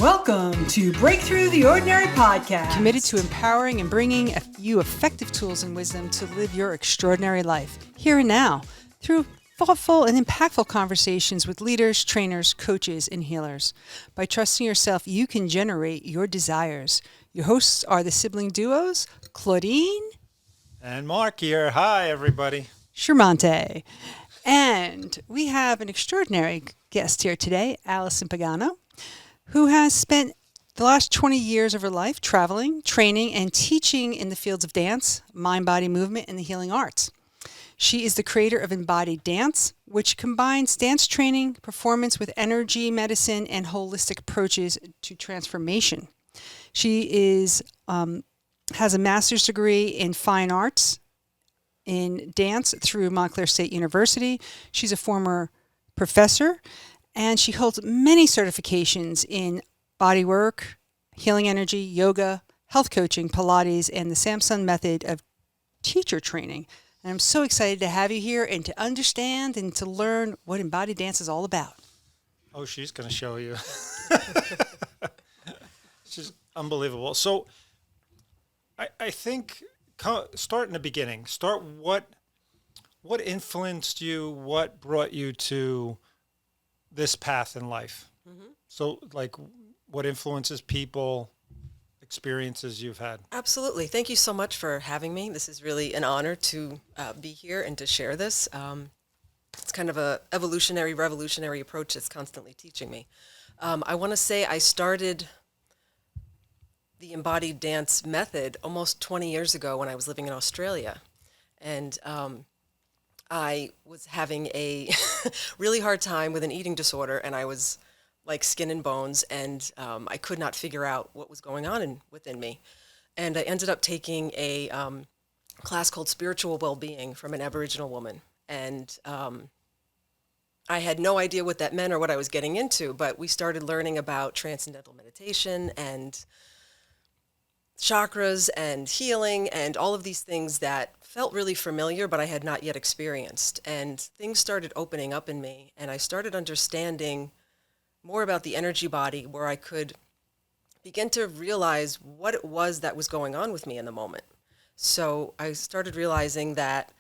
Welcome to Breakthrough the Ordinary podcast. Committed to empowering and bringing you effective tools and wisdom to live your extraordinary life, here and now, through thoughtful and impactful conversations with leaders, trainers, coaches, and healers. By trusting yourself, you can generate your desires. Your hosts are the sibling duos, Claudine and Mark here. Hi, everybody. Charmante. And we have an extraordinary guest here today, Allison Pagano, who has spent the last 20 years of her life traveling, training, and teaching in the fields of dance, mind-body movement, and the healing arts. She is the creator of Embodied Dance, which combines dance training, performance with energy, medicine, and holistic approaches to transformation. She has a master's degree in fine arts in dance through Montclair State University. She's a former professor, and she holds many certifications in bodywork, healing energy, yoga, health coaching, Pilates, and the Simonson method of teacher training. And I'm so excited to have you here and to understand and to learn what embodied dance is all about. Oh, she's going to show you. She's unbelievable. So I think start in the beginning. Start what influenced you, what brought you to this path in life. Mm-hmm. So like what influences people, experiences you've had. Absolutely. Thank you so much for having me. This is really an honor to be here and to share this. It's kind of a revolutionary approach that's constantly teaching me. I want to say I started the embodied dance method almost 20 years ago when I was living in Australia. And I was having a really hard time with an eating disorder, and I was like skin and bones, and I could not figure out what was going on within me. And I ended up taking a class called Spiritual Wellbeing from an Aboriginal woman. And I had no idea what that meant or what I was getting into, but we started learning about transcendental meditation and chakras and healing and all of these things that felt really familiar, but I had not yet experienced. And things started opening up in me, and I started understanding more about the energy body, where I could begin to realize what it was that was going on with me in the moment. So I started realizing that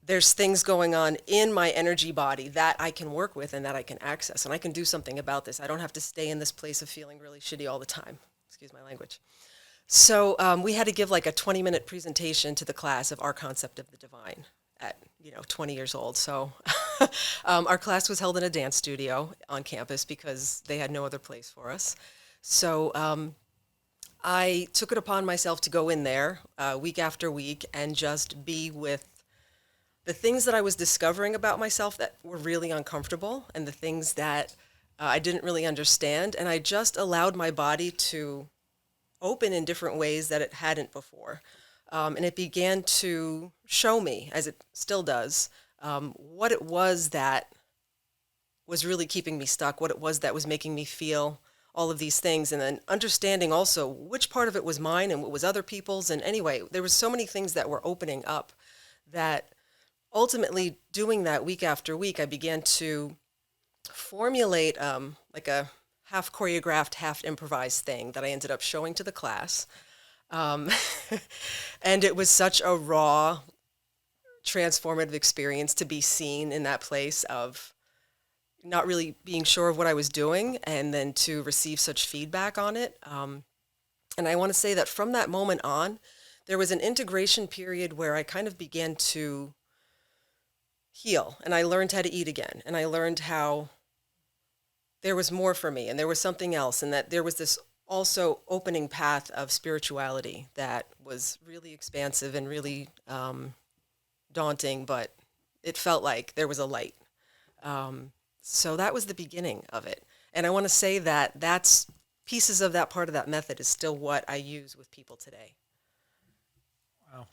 there's things going on in my energy body that I can work with and that I can access, and I can do something about this. I don't have to stay in this place of feeling really shitty all the time. Excuse my language. So we had to give like a 20-minute presentation to the class of our concept of the divine at 20 years old. So our class was held in a dance studio on campus because they had no other place for us. So I took it upon myself to go in there week after week and just be with the things that I was discovering about myself that were really uncomfortable and the things that I didn't really understand. And I just allowed my body to open in different ways that it hadn't before. And it began to show me, as it still does, what it was that was really keeping me stuck, what it was that was making me feel all of these things, and then understanding also which part of it was mine and what was other people's. And anyway, there were so many things that were opening up that ultimately, doing that week after week, I began to formulate like a half choreographed, half improvised thing that I ended up showing to the class. And it was such a raw, transformative experience to be seen in that place of not really being sure of what I was doing, and then to receive such feedback on it. And I want to say that from that moment on, there was an integration period where I kind of began to heal, and I learned how to eat again, and I learned how there was more for me, and there was something else, and that there was this also opening path of spirituality that was really expansive and really daunting, but it felt like there was a light. So that was the beginning of it. And I want to say that that's pieces of that part of that method is still what I use with people today. Wow.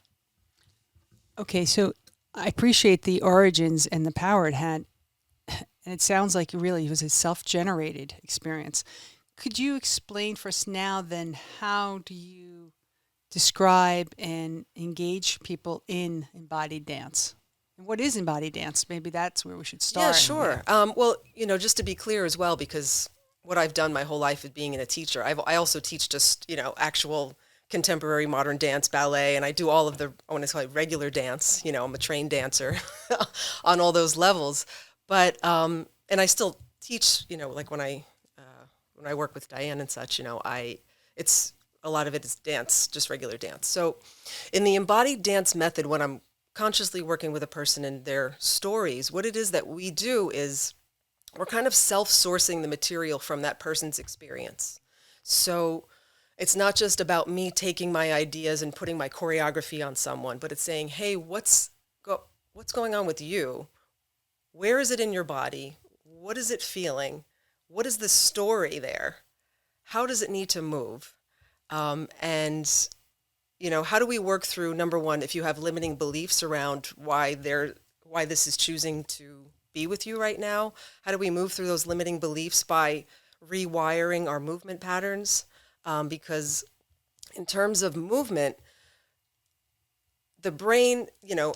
Okay, so I appreciate the origins and the power it had. And it sounds like it was a self-generated experience. Could you explain for us now then, how do you describe and engage people in embodied dance? And what is embodied dance? Maybe that's where we should start. Yeah, sure. Well, just to be clear as well, because what I've done my whole life is being a teacher. I also teach just, actual contemporary modern dance, ballet, and I do all of the, I want to call it regular dance. I'm a trained dancer on all those levels. But, and I still teach, like when I work with Diane and such, it's, a lot of it is dance, just regular dance. So in the embodied dance method, when I'm consciously working with a person and their stories, what it is that we do is we're kind of self-sourcing the material from that person's experience. So it's not just about me taking my ideas and putting my choreography on someone, but it's saying, hey, what's going on with you? Where is it in your body? What is it feeling? What is the story there? How does it need to move? And how do we work through, number one, if you have limiting beliefs around why this is choosing to be with you right now? How do we move through those limiting beliefs by rewiring our movement patterns? Because in terms of movement, the brain,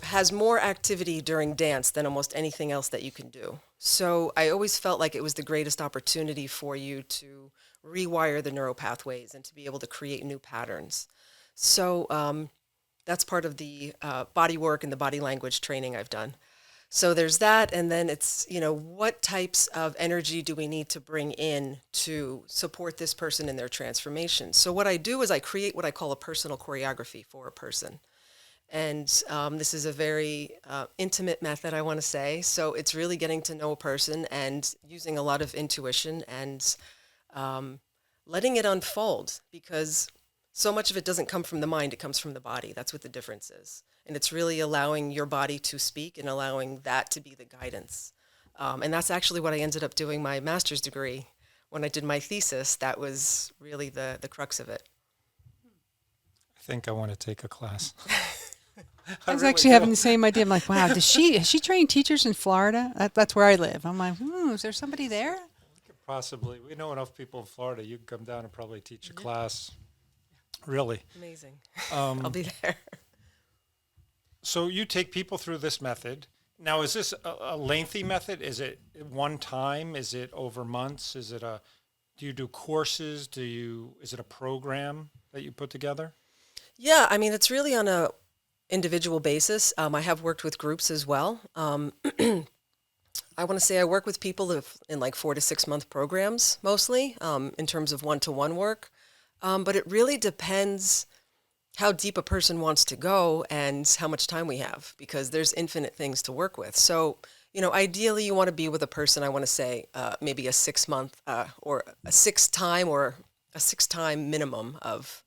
has more activity during dance than almost anything else that you can do. So I always felt like it was the greatest opportunity for you to rewire the neural pathways and to be able to create new patterns. So that's part of the body work and the body language training I've done. So there's that, and then it's, what types of energy do we need to bring in to support this person in their transformation? So what I do is I create what I call a personal choreography for a person. And this is a very intimate method, I want to say. So it's really getting to know a person and using a lot of intuition and letting it unfold, because so much of it doesn't come from the mind, it comes from the body. That's what the difference is. And it's really allowing your body to speak and allowing that to be the guidance. And that's actually what I ended up doing my master's degree. When I did my thesis, that was really the crux of it. I think I want to take a class. I was actually having the same idea. I'm like, wow, has she train teachers in Florida? That's where I live. I'm like, is there somebody there? We could possibly. We know enough people in Florida. You can come down and probably teach a class. Really. Amazing. I'll be there. So you take people through this method. Now, is this a lengthy method? Is it one time? Is it over months? Do you do courses? Is it a program that you put together? Yeah, I mean, it's really on a individual basis. I have worked with groups as well. I want to say I work with people in like 4 to 6 month programs mostly, in terms of one-to-one work. But it really depends how deep a person wants to go and how much time we have, because there's infinite things to work with. So, ideally you want to be with a person, I want to say, maybe a 6 month or a 6 time minimum of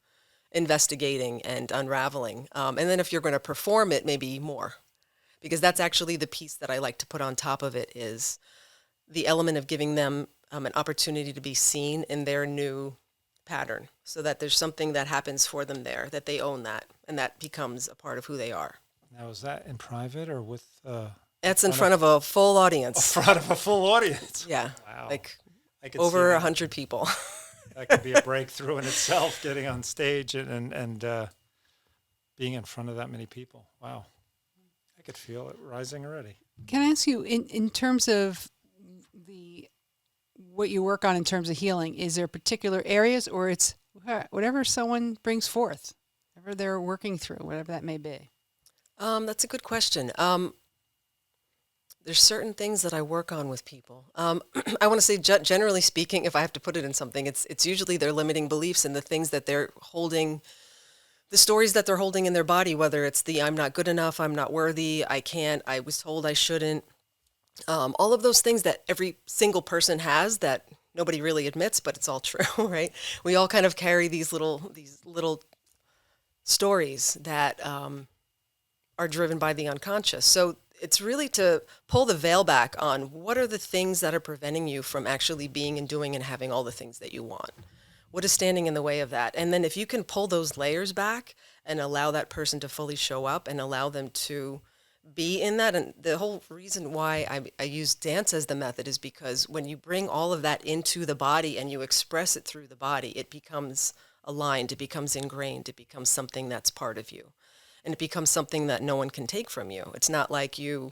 investigating and unraveling. And then if you're going to perform it, maybe more, because that's actually the piece that I like to put on top of it, is the element of giving them an opportunity to be seen in their new pattern, so that there's something that happens for them there, that they own that, and that becomes a part of who they are. Now, is that in private or with... That's in front of a full audience. In front of a full audience? Yeah. Wow. Like over 100 people. That could be a breakthrough in itself, getting on stage and being in front of that many people. Wow. I could feel it rising already. Can I ask you, in terms of what you work on in terms of healing, is there particular areas, or it's whatever someone brings forth, whatever they're working through, whatever that may be? That's a good question. There's certain things that I work on with people. I want to say, generally speaking, if I have to put it in something, it's usually their limiting beliefs and the things that they're holding, the stories that they're holding in their body, whether it's the I'm not good enough, I'm not worthy, I can't, I was told I shouldn't. All of those things that every single person has that nobody really admits, but it's all true, right? We all kind of carry these little stories that are driven by the unconscious. So it's really to pull the veil back on what are the things that are preventing you from actually being and doing and having all the things that you want. What is standing in the way of that? And then if you can pull those layers back and allow that person to fully show up and allow them to be in that. And the whole reason why I use dance as the method is because when you bring all of that into the body and you express it through the body, it becomes aligned, it becomes ingrained, it becomes something that's part of you. And it becomes something that no one can take from you. It's not like you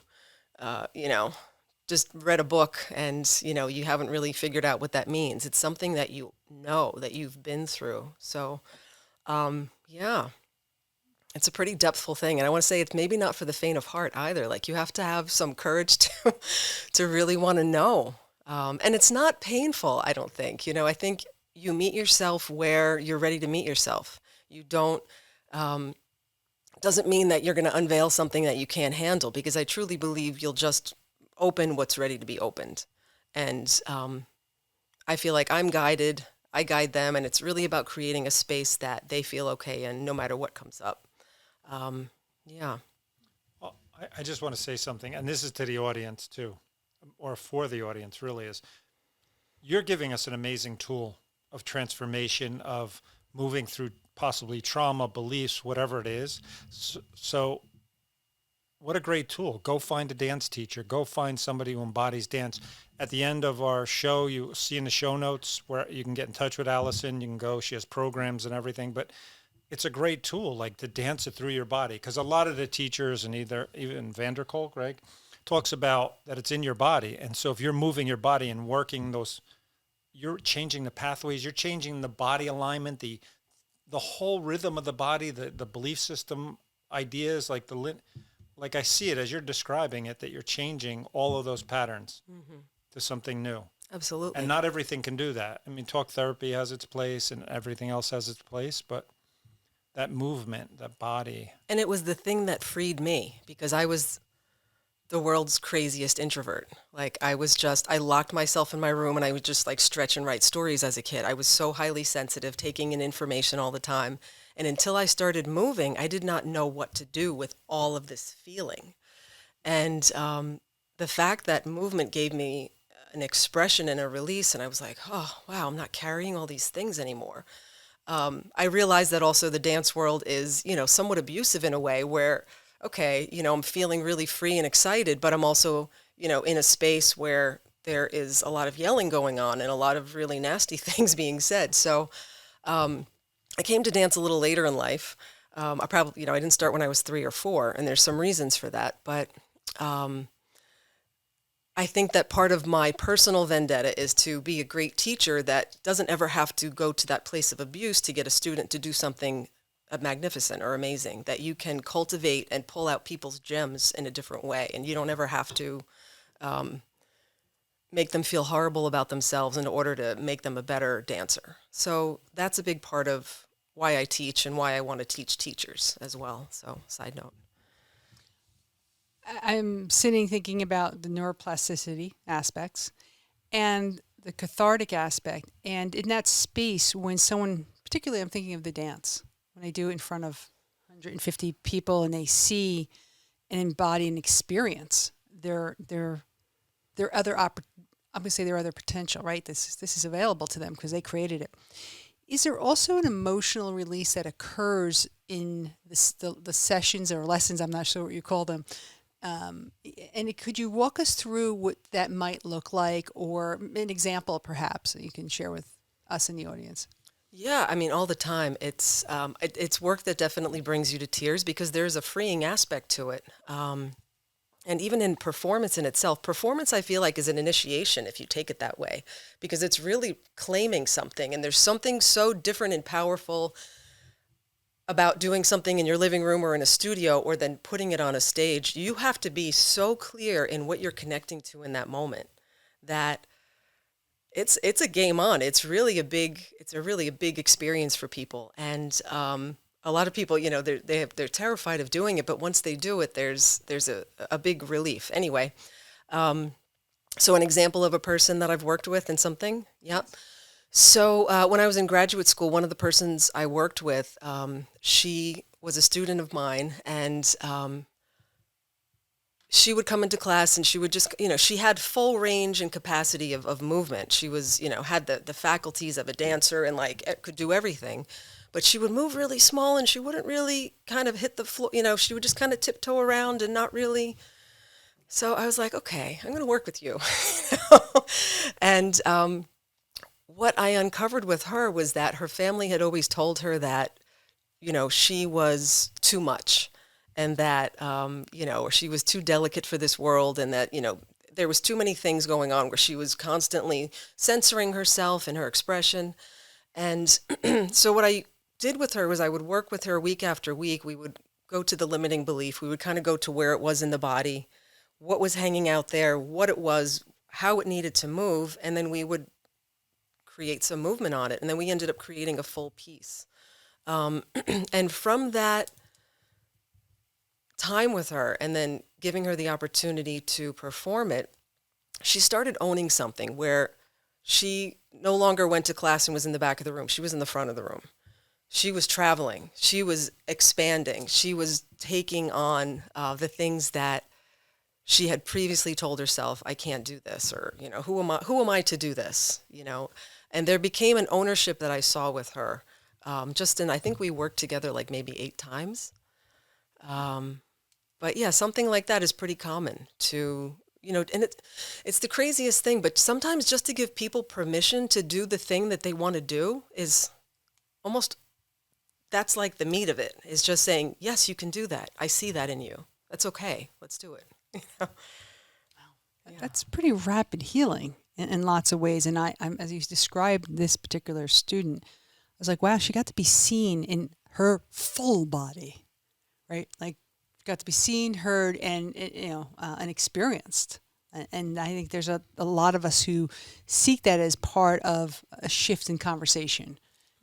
just read a book and, you haven't really figured out what that means. It's something that you know, that you've been through. So, yeah, it's a pretty depthful thing. And I want to say it's maybe not for the faint of heart either. Like, you have to have some courage to really want to know. And it's not painful, I don't think. I think you meet yourself where you're ready to meet yourself. You don't, doesn't mean that you're going to unveil something that you can't handle, because I truly believe you'll just open what's ready to be opened. And I feel like I'm guided, I guide them, and it's really about creating a space that they feel okay in no matter what comes up. Yeah. Well, I just want to say something, and this is to the audience too, or for the audience really, is you're giving us an amazing tool of transformation, of moving through possibly trauma, beliefs, whatever it is. So what a great tool. Go find a dance teacher. Go find somebody who embodies dance. At the end of our show, you see in the show notes where you can get in touch with Allison. You can go. She has programs and everything. But it's a great tool, like to dance it through your body. Because a lot of the teachers, and even Vanderkolk, Greg, talks about that it's in your body. And so if you're moving your body and working those, you're changing the pathways. You're changing the body alignment, the whole rhythm of the body, the belief system ideas, like I see it as you're describing it, that you're changing all of those patterns to something new. Absolutely. And not everything can do that. I mean, talk therapy has its place and everything else has its place, but that movement, that body. And it was the thing that freed me, because I was the world's craziest introvert. Like, I locked myself in my room and I would just like stretch and write stories as a kid. I was so highly sensitive, taking in information all the time. And until I started moving, I did not know what to do with all of this feeling. And the fact that movement gave me an expression and a release, and I was like, oh, wow, I'm not carrying all these things anymore. I realized that also the dance world is, somewhat abusive in a way where, okay, I'm feeling really free and excited, but I'm also, in a space where there is a lot of yelling going on and a lot of really nasty things being said. So I came to dance a little later in life. I didn't start when I was 3 or 4, and there's some reasons for that. But I think that part of my personal vendetta is to be a great teacher that doesn't ever have to go to that place of abuse to get a student to do something magnificent or amazing, that you can cultivate and pull out people's gems in a different way. And you don't ever have to make them feel horrible about themselves in order to make them a better dancer. So that's a big part of why I teach and why I want to teach teachers as well. So, side note. I'm sitting thinking about the neuroplasticity aspects and the cathartic aspect. And in that space, when someone, particularly I'm thinking of the dance, when I do it in front of 150 people and they see and embody an experience, their other I'm going to say their other potential, right? This is available to them because they created it. Is there also an emotional release that occurs in the sessions or lessons? I'm not sure what you call them. And could you walk us through what that might look like, or an example perhaps that you can share with us in the audience? Yeah, I mean, all the time. It's work that definitely brings you to tears because there's a freeing aspect to it. And even in performance in itself, performance I feel like is an initiation if you take it that way, because it's really claiming something. And there's something so different and powerful about doing something in your living room or in a studio or then putting it on a stage. You have to be so clear in what you're connecting to in that moment that it's a game on. It's a really a big experience for people. And a lot of people, they're terrified of doing it, but once they do it, there's a big relief. Anyway, so an example of a person that I've worked with and something, yeah. So when I was in graduate school, one of the persons I worked with, she was a student of mine, and she would come into class and she would just, she had full range and capacity of movement. She was, had the faculties of a dancer and could do everything. But she would move really small and she wouldn't really kind of hit the floor. She would just kind of tiptoe around and not really. So I was like, okay, I'm going to work with you. And what I uncovered with her was that her family had always told her that, she was too much and that, she was too delicate for this world and that, there was too many things going on where she was constantly censoring herself and her expression. And so what I did with her was I would work with her week after week. We would go to the limiting belief. We would kind of go to where it was in the body, what was hanging out there, what it was, how it needed to move, and then we would create some movement on it. And then we ended up creating a full piece. And from that time with her and then giving her the opportunity to perform it, she started owning something where she no longer went to class and was in the back of the room. She was in the front of the room. She was traveling. She was expanding. She was taking on the things that she had previously told herself, I can't do this, or, who am I to do this, And there became an ownership that I saw with her. I think we worked together like maybe 8 times. But yeah, something like that is pretty common to, and it's the craziest thing, but sometimes just to give people permission to do the thing that they want to do is almost, that's like the meat of it, is just saying, yes, you can do that. I see that in you. That's okay. Let's do it. Wow. Yeah. That's pretty rapid healing in lots of ways. And I'm, as you described this particular student, I was like, wow, she got to be seen in her full body, right? Like, got to be seen, heard, and and experienced. And I think there's a lot of us who seek that as part of a shift in conversation,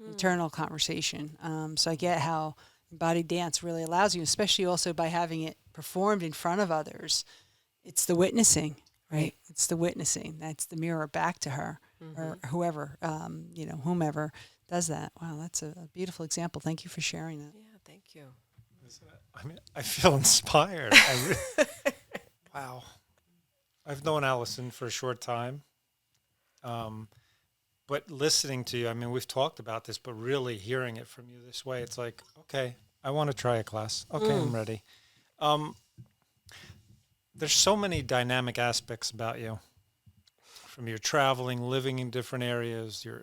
internal conversation. So I get how embodied dance really allows you, especially also by having it performed in front of others. It's the witnessing, right? It's the witnessing. That's the mirror back to her or whoever, whomever does that. Wow, that's a beautiful example. Thank you for sharing that. Yeah, thank you. I feel inspired. Wow. I've known Allison for a short time. But listening to you, we've talked about this, but really hearing it from you this way, it's like, okay, I want to try a class. Okay, I'm ready. There's so many dynamic aspects about you. From your traveling, living in different areas, you're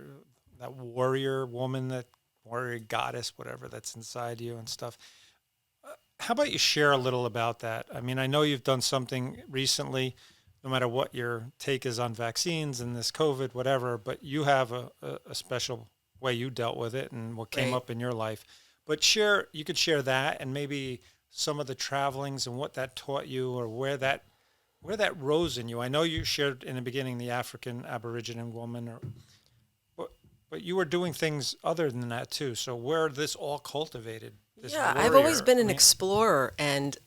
that warrior woman, that warrior goddess, whatever that's inside you and stuff. How about you share a little about that? I know you've done something recently, no matter what your take is on vaccines and this COVID, whatever, but you have a special way you dealt with it and what came up in your life. But you could share that and maybe some of the travelings and what that taught you, or where that rose in you. I know you shared in the beginning the African Aborigine woman, but you were doing things other than that too. So where this all cultivated? I've always been an explorer, and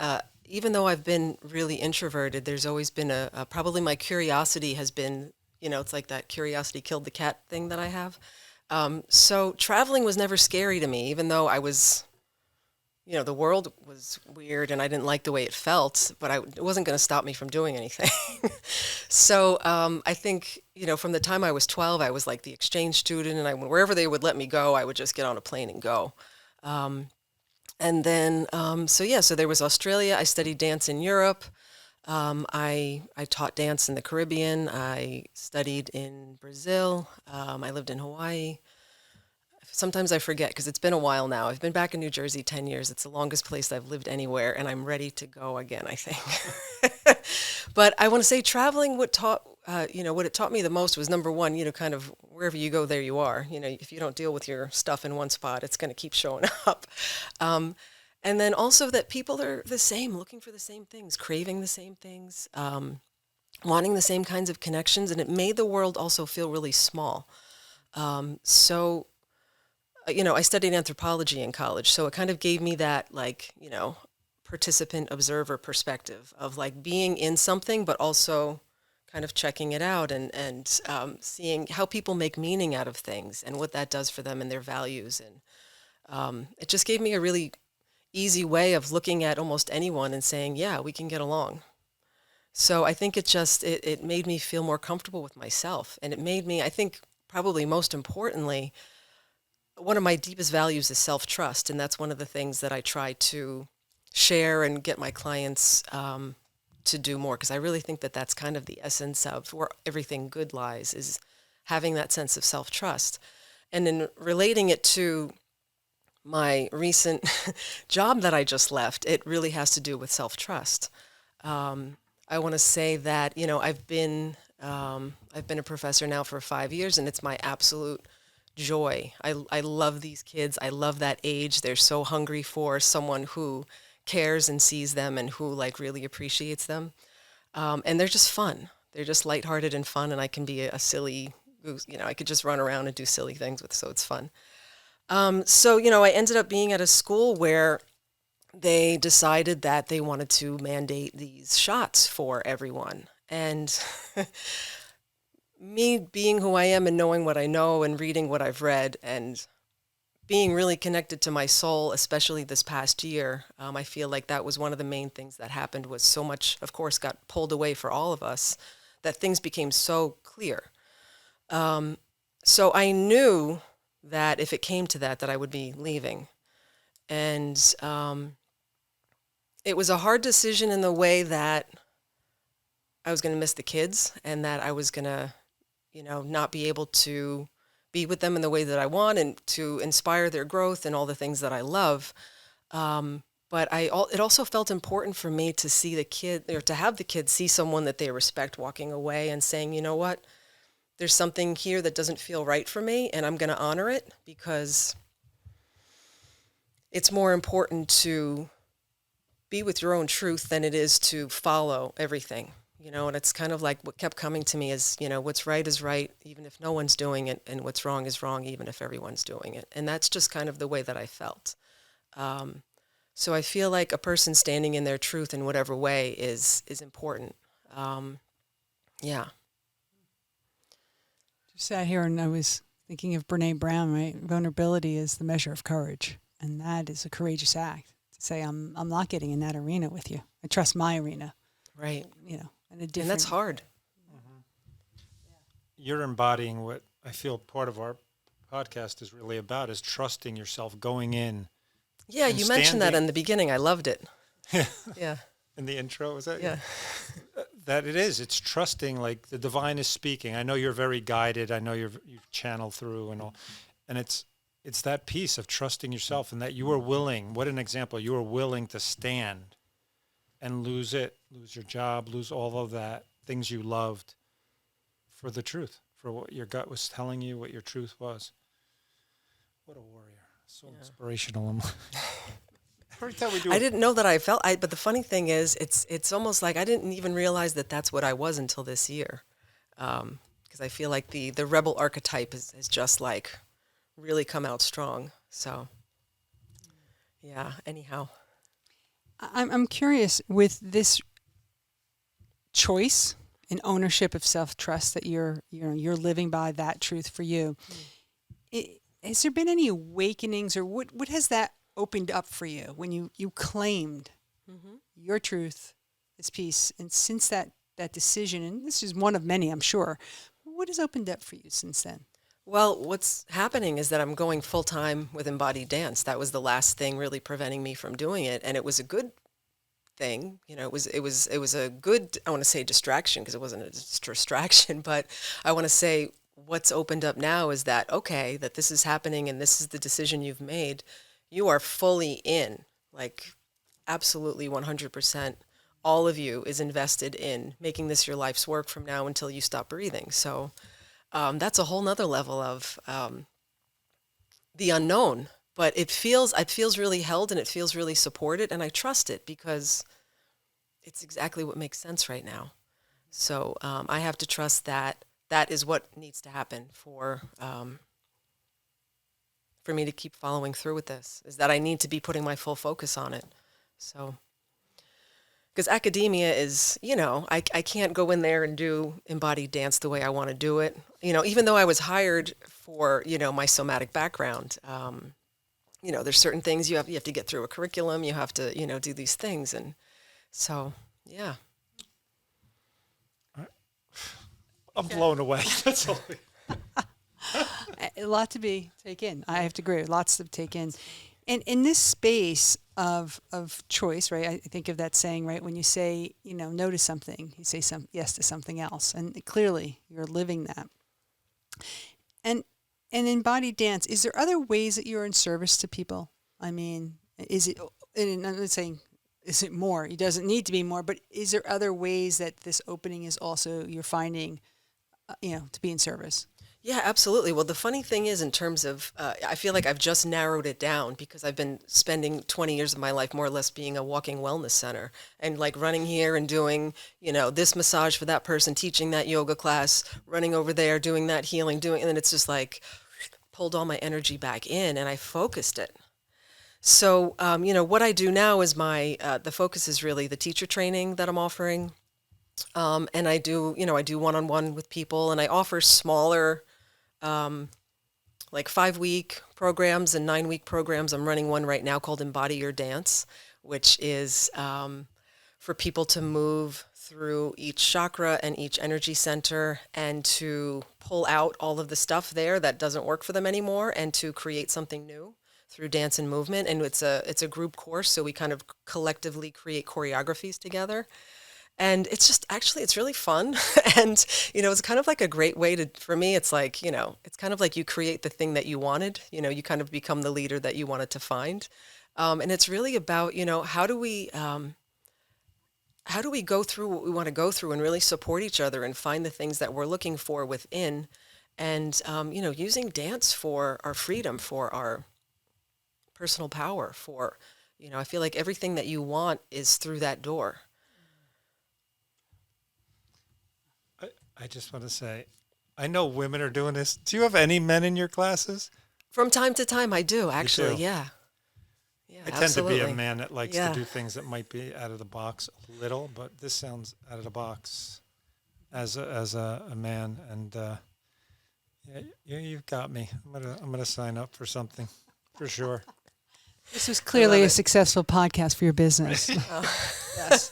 even though I've been really introverted, there's always been probably my curiosity has been, it's like that curiosity killed the cat thing that I have. So traveling was never scary to me, even though I was, the world was weird and I didn't like the way it felt, but it wasn't going to stop me from doing anything. So I think, from the time I was 12, I was like the exchange student, and wherever they would let me go, I would just get on a plane and go. And then, so there was Australia. I studied dance in Europe. I taught dance in the Caribbean. I studied in Brazil. I lived in Hawaii. Sometimes I forget because it's been a while now. I've been back in New Jersey 10 years. It's the longest place I've lived anywhere, and I'm ready to go again, I think. But I want to say traveling, what it taught me the most was, number one, kind of wherever you go, there you are. If you don't deal with your stuff in one spot, it's going to keep showing up. And then also that people are the same, looking for the same things, craving the same things, wanting the same kinds of connections. And it made the world also feel really small. I studied anthropology in college, so it kind of gave me that, participant observer perspective of being in something, but also kind of checking it out and seeing how people make meaning out of things and what that does for them and their values. And it just gave me a really easy way of looking at almost anyone and saying, yeah, we can get along. So I think it made me feel more comfortable with myself. And it made me, I think, probably most importantly, one of my deepest values is self-trust. And that's one of the things that I try to share and get my clients to do more, because I really think that that's kind of the essence of where everything good lies, is having that sense of self-trust. And in relating it to my recent job that I just left, it really has to do with self-trust. I I want to say that, I've been a professor now for 5 years, and it's my absolute joy. I love these kids. I love that age. They're so hungry for someone who cares and sees them and who really appreciates them. And they're just fun. They're just lighthearted and fun, and I can be a silly goose. I could just run around and do silly things so it's fun. So I ended up being at a school where they decided that they wanted to mandate these shots for everyone. And me being who I am and knowing what I know and reading what I've read and being really connected to my soul, especially this past year, I feel like that was one of the main things that happened, was so much, of course, got pulled away for all of us, that things became so clear. So I knew that if it came to that I would be leaving. And it was a hard decision in the way that I was going to miss the kids, and that I was going to, not be able to be with them in the way that I want and to inspire their growth and all the things that I love. But it also felt important for me to see the kid, or to have the kids see someone that they respect walking away and saying, you know what, there's something here that doesn't feel right for me, and I'm going to honor it, because it's more important to be with your own truth than it is to follow everything, and it's kind of like what kept coming to me is, what's right is right, even if no one's doing it, and what's wrong is wrong, even if everyone's doing it. And that's just kind of the way that I felt. So I feel like a person standing in their truth in whatever way is important. Yeah. Just sat here and I was thinking of Brene Brown, right? Vulnerability is the measure of courage. And that is a courageous act. Say, I'm not getting in that arena with you. I trust my arena. Right. And that's hard. Mm-hmm. You're embodying what I feel part of our podcast is really about, is trusting yourself, going in. Yeah, you mentioned that in the beginning. I loved it. Yeah. In the intro, was that? Yeah. That it is. It's trusting, like the divine is speaking. I know you're very guided. I know you've channeled through and all. And it's that piece of trusting yourself, and that you are willing, what an example, you are willing to stand and lose your job, lose all of that, things you loved, for the truth, for what your gut was telling you, what your truth was. What a warrior. So inspirational. Every time we do I didn't know that I felt, but the funny thing is, it's almost like I didn't even realize that that's what I was until this year. Because I feel like the rebel archetype is just like really come out strong. So, yeah, anyhow. I'm curious, with this choice and ownership of self-trust that you're living by that truth for you, has there been any awakenings, or what has that opened up for you when you claimed your truth, this piece, and since that decision, and this is one of many, I'm sure, what has opened up for you since then? Well, what's happening is that I'm going full-time with Embodied Dance. That was the last thing really preventing me from doing it, and it was a good thing. It was a good, I want to say distraction, because it wasn't a distraction, but I want to say what's opened up now is that, okay, that this is happening and this is the decision you've made. You are fully in, like absolutely 100%. All of you is invested in making this your life's work from now until you stop breathing. So that's a whole nother level of the unknown, but it feels really held, and it feels really supported, and I trust it because it's exactly what makes sense right now. So I have to trust that that is what needs to happen for me to keep following through with this, is that I need to be putting my full focus on it. So, because academia is, I can't go in there and do embodied dance the way I want to do it. Even though I was hired for, my somatic background, there's certain things you have to get through a curriculum. You have to, do these things. And so, yeah. I'm blown away. That's all. A lot to take in. I have to agree. Lots to take in. And in this space of choice, right? I think of that saying, right? When you say, no to something, you say yes to something else. And clearly you're living that. And embodied dance, is there other ways that you're in service to people? I mean, is it, and I'm not saying is it more? It doesn't need to be more, but is there other ways that this opening is also, you're finding, to be in service? Yeah, absolutely. Well, the funny thing is, in terms of, I feel like I've just narrowed it down because I've been spending 20 years of my life more or less being a walking wellness center and like running here and doing, this massage for that person, teaching that yoga class, running over there, doing that healing, and then it's just like pulled all my energy back in and I focused it. So, what I do now is the focus is really the teacher training that I'm offering. And I do one-on-one with people and I offer smaller, like 5-week programs and 9-week programs. I'm running one right now called Embodied Dance, which is for people to move through each chakra and each energy center and to pull out all of the stuff there that doesn't work for them anymore and to create something new through dance and movement. And it's a group course, so we kind of collectively create choreographies together. And it's really fun. And, it's kind of like a great way for me, it's like, it's kind of like you create the thing that you wanted, you kind of become the leader that you wanted to find. And it's really about, how do we go through what we want to go through and really support each other and find the things that we're looking for within and, using dance for our freedom, for our personal power, for, I feel like everything that you want is through that door. I just want to say, I know women are doing this. Do you have any men in your classes? From time to time, I do, actually, do? Yeah. Yeah, I tend absolutely. to be a man that likes to do things that might be out of the box a little, but this sounds out of the box as a man. And you've got me. I'm gonna sign up for something for sure. This was clearly a successful podcast for your business. Yes.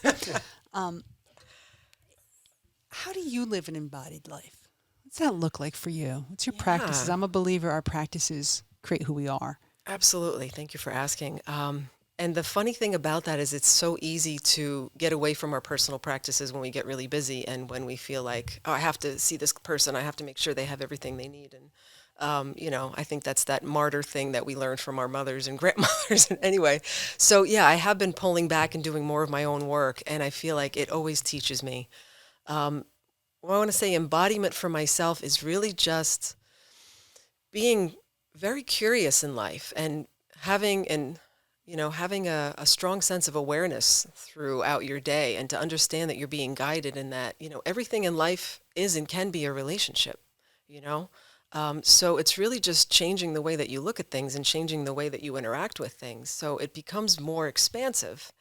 How do you live an embodied life? What's that look like for you? What's your practices? I'm a believer our practices create who we are. Absolutely. Thank you for asking. And the funny thing about that is it's so easy to get away from our personal practices when we get really busy and when we feel like, I have to see this person, I have to make sure they have everything they need. And, I think that's that martyr thing that we learned from our mothers and grandmothers. And anyway, so yeah, I have been pulling back and doing more of my own work. And I feel like it always teaches me. What I want to say embodiment for myself is really just being very curious in life and having a strong sense of awareness throughout your day and to understand that you're being guided and that, everything in life is and can be a relationship, So it's really just changing the way that you look at things and changing the way that you interact with things. So it becomes more expansive.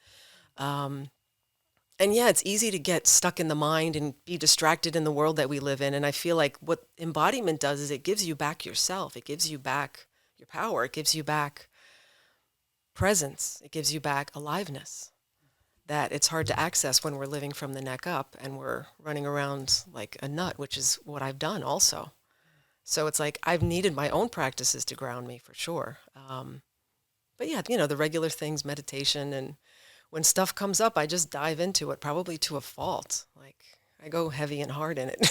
And yeah, it's easy to get stuck in the mind and be distracted in the world that we live in. And I feel like what embodiment does is it gives you back yourself. It gives you back your power. It gives you back presence. It gives you back aliveness that it's hard to access when we're living from the neck up and we're running around like a nut, which is what I've done also. So it's like I've needed my own practices to ground me for sure. But yeah, the regular things, meditation, and when stuff comes up, I just dive into it, probably to a fault. Like I go heavy and hard in it.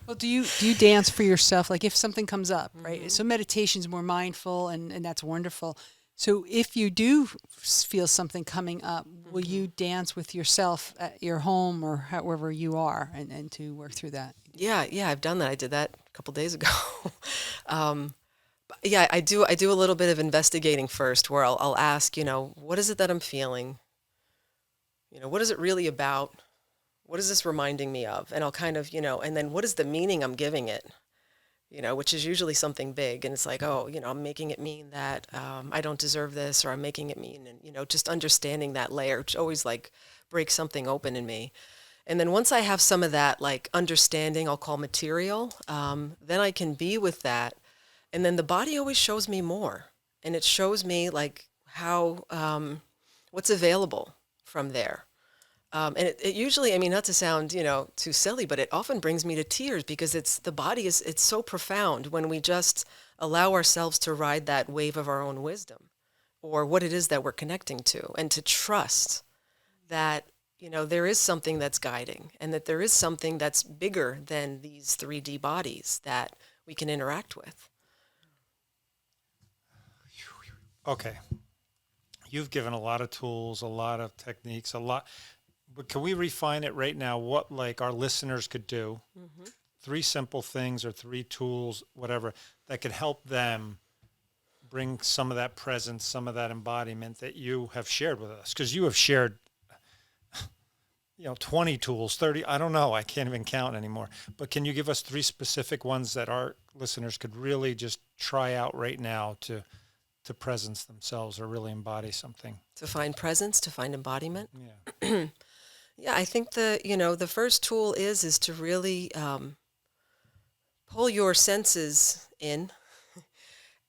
Well, do you dance for yourself? Like if something comes up, right? Mm-hmm. So meditation's more mindful and that's wonderful. So if you do feel something coming up, will you dance with yourself at your home or however you are and to work through that? Yeah, I've done that. I did that a couple days ago. Yeah, I do a little bit of investigating first where I'll ask, what is it that I'm feeling? What is it really about? What is this reminding me of? And I'll kind of, and then what is the meaning I'm giving it? Which is usually something big. And it's like, I'm making it mean that I don't deserve this, or I'm making it mean, and, just understanding that layer, which always like breaks something open in me. And then once I have some of that like understanding, I'll call material, then I can be with that. And then the body always shows me more, and it shows me like how, what's available from there. And it usually, not to sound, too silly, but it often brings me to tears because the body it's so profound when we just allow ourselves to ride that wave of our own wisdom or what it is that we're connecting to, and to trust that, there is something that's guiding and that there is something that's bigger than these 3D bodies that we can interact with. Okay. you've given a lot of tools, a lot of techniques, but can we refine it right now? What like our listeners could do, 3 simple things or 3 tools, whatever, that could help them bring some of that presence, some of that embodiment that you have shared with us? Because you have shared 20 tools, 30, I don't know, I can't even count anymore. But can you give us 3 specific ones that our listeners could really just try out right now to presence themselves or really embody something? To find presence, to find embodiment. Yeah. Yeah, I think the first tool is to really pull your senses in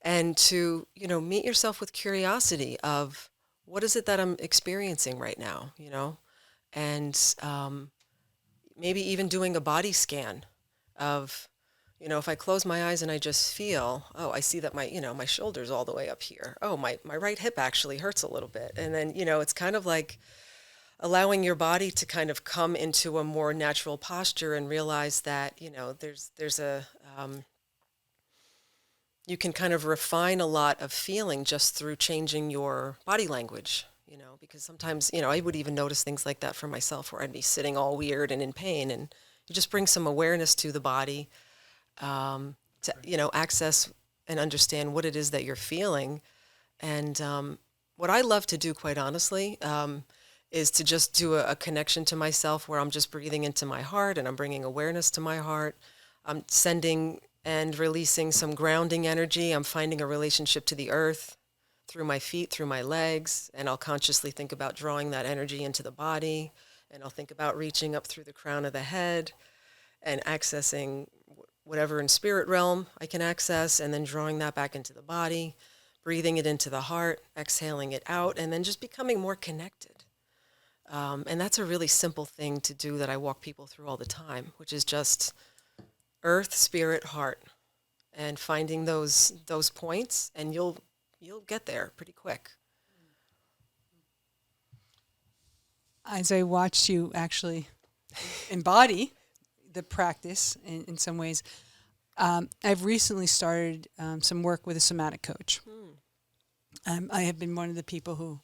and to, meet yourself with curiosity of what is it that I'm experiencing right now, and maybe even doing a body scan of, if I close my eyes and I just feel, I see that my shoulder's all the way up here. Oh, my right hip actually hurts a little bit. And then, it's kind of like allowing your body to kind of come into a more natural posture and realize that, there's a, you can kind of refine a lot of feeling just through changing your body language, because sometimes, I would even notice things like that for myself where I'd be sitting all weird and in pain, and you just bring some awareness to the body to, access and understand what it is that you're feeling. And what I love to do, quite honestly, is to just do a connection to myself where I'm just breathing into my heart and I'm bringing awareness to my heart. I'm sending and releasing some grounding energy. I'm finding a relationship to the earth through my feet, through my legs, and I'll consciously think about drawing that energy into the body, and I'll think about reaching up through the crown of the head and accessing whatever in spirit realm I can access, and then drawing that back into the body, breathing it into the heart, exhaling it out, and then just becoming more connected. And that's a really simple thing to do that I walk people through all the time, which is just earth, spirit, heart, and finding those points, and you'll get there pretty quick. As I watched you actually embody the practice in some ways, I've recently started some work with a somatic coach. I have been one of the people who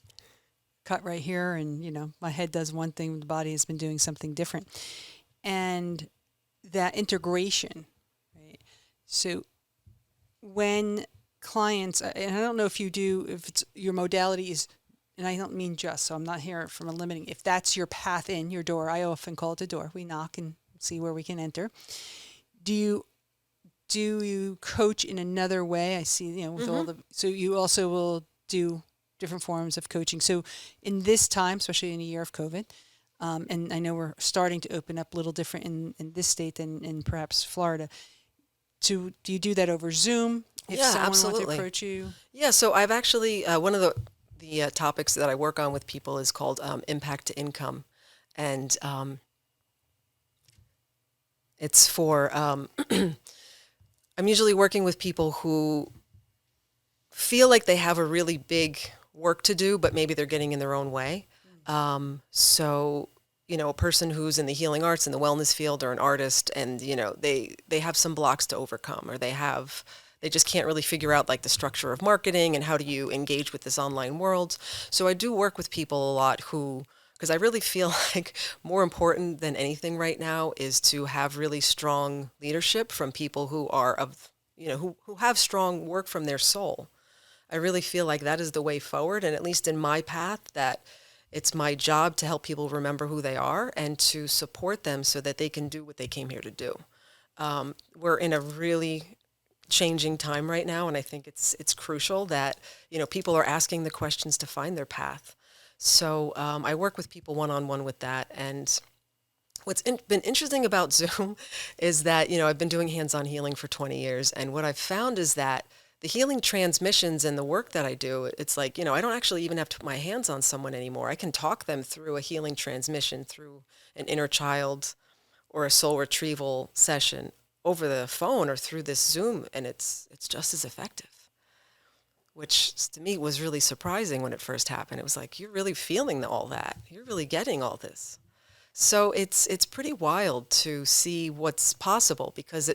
cut right here, and my head does one thing, the body has been doing something different, and that integration, right? So when clients, and I don't know if it's your modality is, and I don't mean just, so I'm not here from a limiting, if that's your path in, your door, I often call it a door. We knock and see where we can enter. Do you coach in another way? I see, with all so you also will do different forms of coaching. So in this time, especially in a year of COVID, and I know we're starting to open up a little different in this state than in perhaps Florida. Do you do that over Zoom? If someone absolutely. wants to approach you? Yeah, so I've actually, one of the topics that I work on with people is called impact to income. And it's for, I'm usually working with people who feel like they have a really big work to do, but maybe they're getting in their own way. So, a person who's in the healing arts and the wellness field, or an artist, and, they have some blocks to overcome, or they just can't really figure out like the structure of marketing and how do you engage with this online world. So I do work with people a lot because I really feel like more important than anything right now is to have really strong leadership from people who are who have strong work from their soul. I really feel like that is the way forward, and at least in my path, that it's my job to help people remember who they are and to support them so that they can do what they came here to do. We're in a really changing time right now, and I think it's crucial that people are asking the questions to find their path. So I work with people one-on-one with that, and what's been interesting about Zoom is that I've been doing hands-on healing for 20 years, and what I've found is that the healing transmissions and the work that I do, it's like, I don't actually even have to put my hands on someone anymore. I can talk them through a healing transmission, through an inner child or a soul retrieval session over the phone or through this Zoom, and it's just as effective, which to me was really surprising when it first happened. It was like, you're really feeling all that. You're really getting all this. So it's pretty wild to see what's possible, because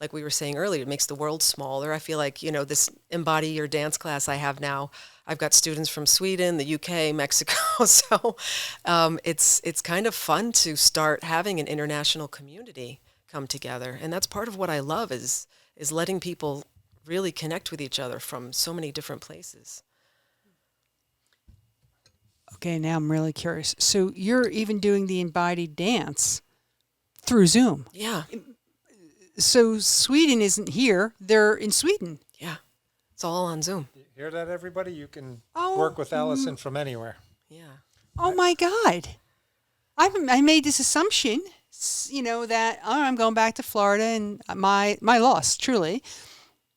like we were saying earlier, it makes the world smaller. I feel like, this Embody Your Dance class I have now, I've got students from Sweden, the UK, Mexico. So it's kind of fun to start having an international community come together. And that's part of what I love is letting people really connect with each other from so many different places. Okay, now I'm really curious. So you're even doing the Embodied Dance through Zoom. Yeah. So Sweden isn't here. They're in Sweden. Yeah. It's all on Zoom. You hear that, everybody? You can Oh, work with Allison from anywhere. Yeah. Oh my God. I made this assumption, that I'm going back to Florida and my loss, truly.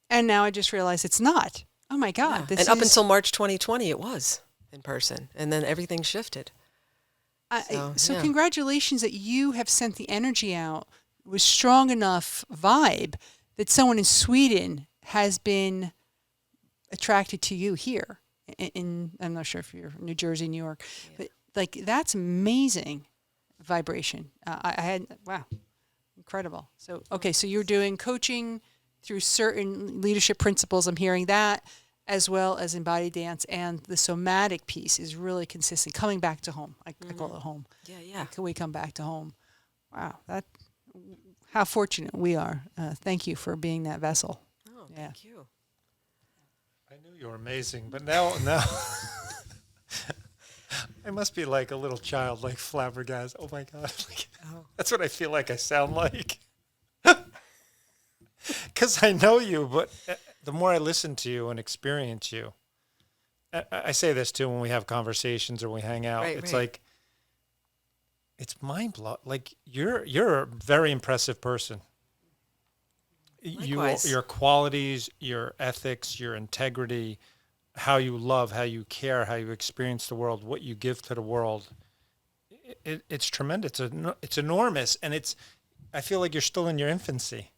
And now I just realized it's not. Oh my God. Yeah. And up until March 2020, it was in person. And then everything shifted. So congratulations that you have sent the energy out with strong enough vibe that someone in Sweden has been attracted to you here. I'm not sure if you're New Jersey, New York, but that's amazing vibration. Wow, incredible. So, okay, so you're doing coaching through certain leadership principles. I'm hearing that, as well as embodied dance, and the somatic piece is really consistent. Coming back to home, I call it home. Yeah. Can we come back to home? Wow, how fortunate we are. Thank you for being that vessel. Oh, thank you. I knew you were amazing, but now I must be like a little child, like flabbergasted. Oh my God. That's what I feel like I sound like. Because I know you, but the more I listen to you and experience you, I say this too when we have conversations or we hang out. It's like, it's mind blowing. Like you're a very impressive person. Likewise. Your qualities, your ethics, your integrity, how you love, how you care, how you experience the world, what you give to the world. It's tremendous. It's enormous, and I feel like you're still in your infancy.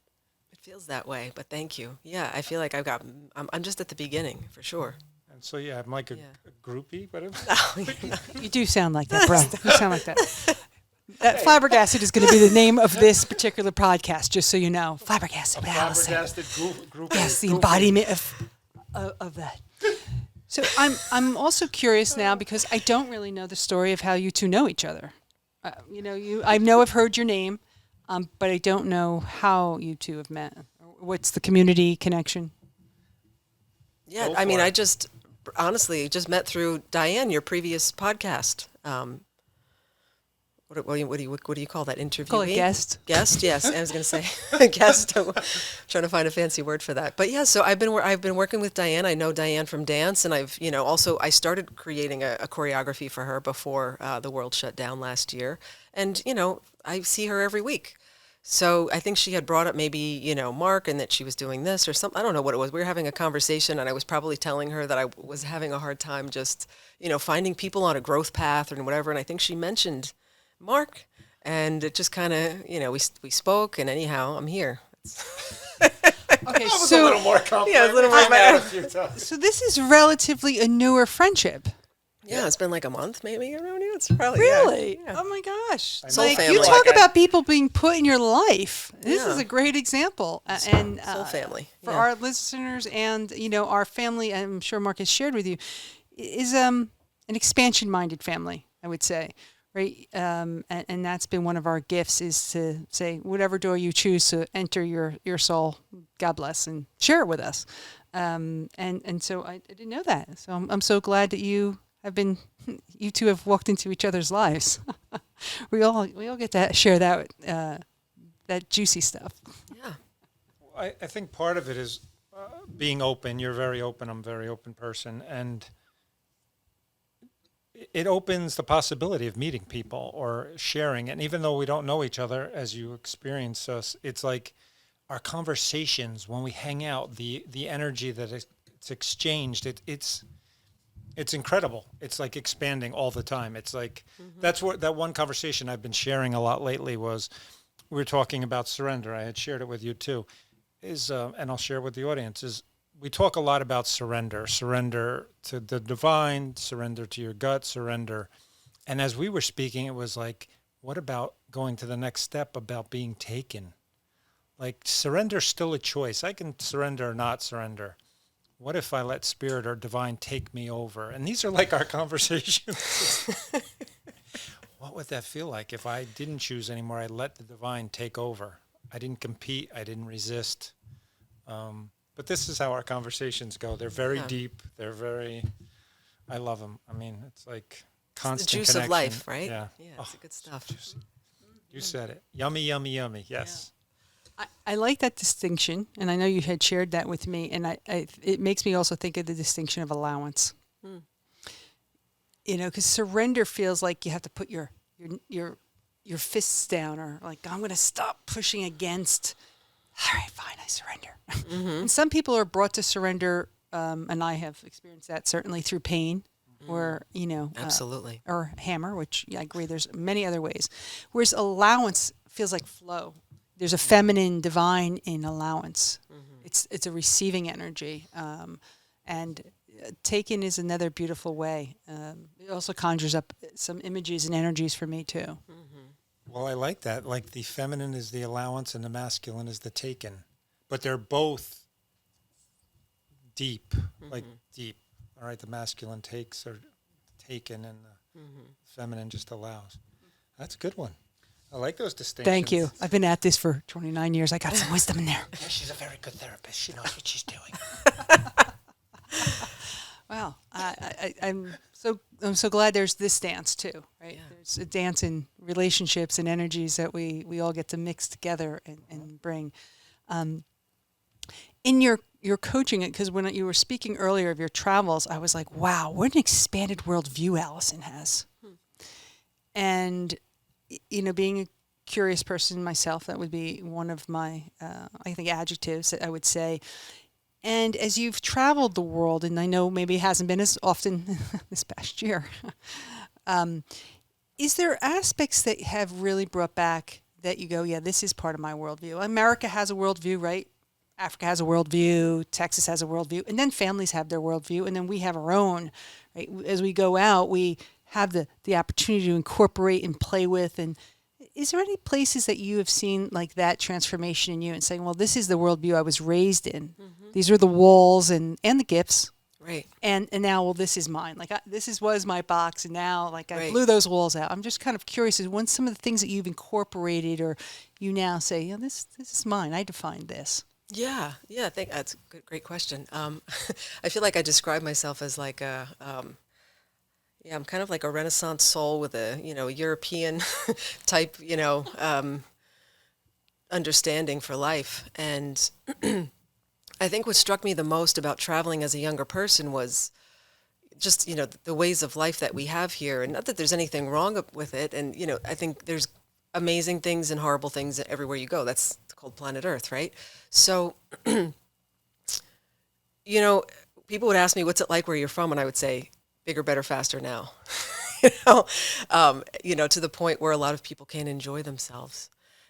It feels that way, but thank you. Yeah, I feel like I'm just at the beginning for sure. And so I'm like a groupie, whatever. You do sound like that, bro. You sound like that. Flabbergasted is going to be the name of this particular podcast, just so you know. Flabbergasted with Allison. Flabbergasted group. Yes, the embodiment of that. So I'm also curious now because I don't really know the story of how you two know each other. I know I've heard your name, but I don't know how you two have met. What's the community connection? Yeah, I mean, I just honestly just met through Diane, your previous podcast. What do you call that? Interviewee? Call it guest. Guest, yes. I was going to say guest. I'm trying to find a fancy word for that. But yeah, so I've been working with Diane. I know Diane from dance, and I've also I started creating a choreography for her before the world shut down last year, and I see her every week. So I think she had brought up maybe Mark and that she was doing this or something. I don't know what it was. We were having a conversation, and I was probably telling her that I was having a hard time just finding people on a growth path or whatever. And I think she mentioned Mark, and it just kind of, we spoke, and anyhow, I'm here. Okay, so a little more complex. Yeah, a little more. So this is relatively a newer friendship. Yeah, it's been like a month, maybe around you. It's probably Really? Yeah. Oh my gosh! Soul Like family. you talk about people being put in your life. This Yeah. is a great example, and Soul family for our listeners and our family. I'm sure Mark has shared with you is an expansion-minded family. I would say. Right, and that's been one of our gifts is to say whatever door you choose to enter your soul, God bless, and share it with us. And so I didn't know that. So I'm so glad that you two have walked into each other's lives. we all get to share that juicy stuff. Yeah, I think part of it is being open. You're very open. I'm a very open person, and it opens the possibility of meeting people or sharing. And even though we don't know each other as you experience us, it's like our conversations when we hang out, the energy that it's exchanged, it's incredible. It's like expanding all the time. It's like that's what that one conversation I've been sharing a lot lately was we were talking about surrender. I had shared it with you too. And I'll share with the audience is we talk a lot about surrender to the divine, surrender to your gut, surrender. And as we were speaking, it was like, what about going to the next step about being taken? like surrender's still a choice. I can surrender or not surrender. What if I let spirit or divine take me over? And these are like our conversations. What would that feel like if I didn't choose anymore? I let the divine take over. I didn't compete. I didn't resist. But this is how our conversations go. They're very deep. They're very, I love them. I mean, it's like constant the juice connection. of life, right? Yeah. It's good stuff. Juicy. You said it. Yummy, yummy, yummy. Yes. I like that distinction, and I know you had shared that with me, and it makes me also think of the distinction of allowance. You know, because surrender feels like you have to put your fists down, or like, I'm going to stop pushing against. All right, fine, I surrender. And some people are brought to surrender, and I have experienced that certainly through pain, or Absolutely. or hammer, which I agree. There's many other ways. Whereas allowance feels like flow. There's a feminine divine in allowance. It's a receiving energy, and taken is another beautiful way. It also conjures up some images and energies for me too. Well, I like that. Like the feminine is the allowance and the masculine is the taken. But they're both deep, like deep. All right, the masculine takes or taken and the feminine just allows. That's a good one. I like those distinctions. Thank you. I've been at this for 29 years. I got some wisdom in there. Yeah, she's a very good therapist. She knows what she's doing. Wow, I'm so glad there's this dance too, right? Yeah. There's a dance in relationships and energies that we all get to mix together and bring. In your coaching, because when you were speaking earlier of your travels, I was like, wow, what an expanded worldview Allison has. And being a curious person myself, that would be one of my, I think, adjectives that I would say. And as you've traveled the world, and I know maybe it hasn't been as often this past year, is there aspects that have really brought back that you go, yeah, this is part of my worldview? America has a worldview, right? Africa has a worldview, Texas has a worldview, and then families have their worldview, and then we have our own, right? As we go out, we have the opportunity to incorporate and play with. And is there any places that you have seen like that transformation in you and saying, well, this is the worldview I was raised in. These are the walls and the gifts. Right. And now, well, this is mine. Like was my box, and now I Right. blew those walls out. I'm just kind of curious as when some of the things that you've incorporated, or you now say, yeah, this is mine. I defined this. Yeah. I think that's a great question. I feel like I describe myself as like I'm kind of like a Renaissance soul with a, European type, understanding for life. And I think what struck me the most about traveling as a younger person was just, the ways of life that we have here. And not that there's anything wrong with it. And, I think there's amazing things and horrible things everywhere you go. That's called planet Earth, right? So, people would ask me, what's it like where you're from? And I would say, bigger, better, faster now. To the point where a lot of people can't enjoy themselves.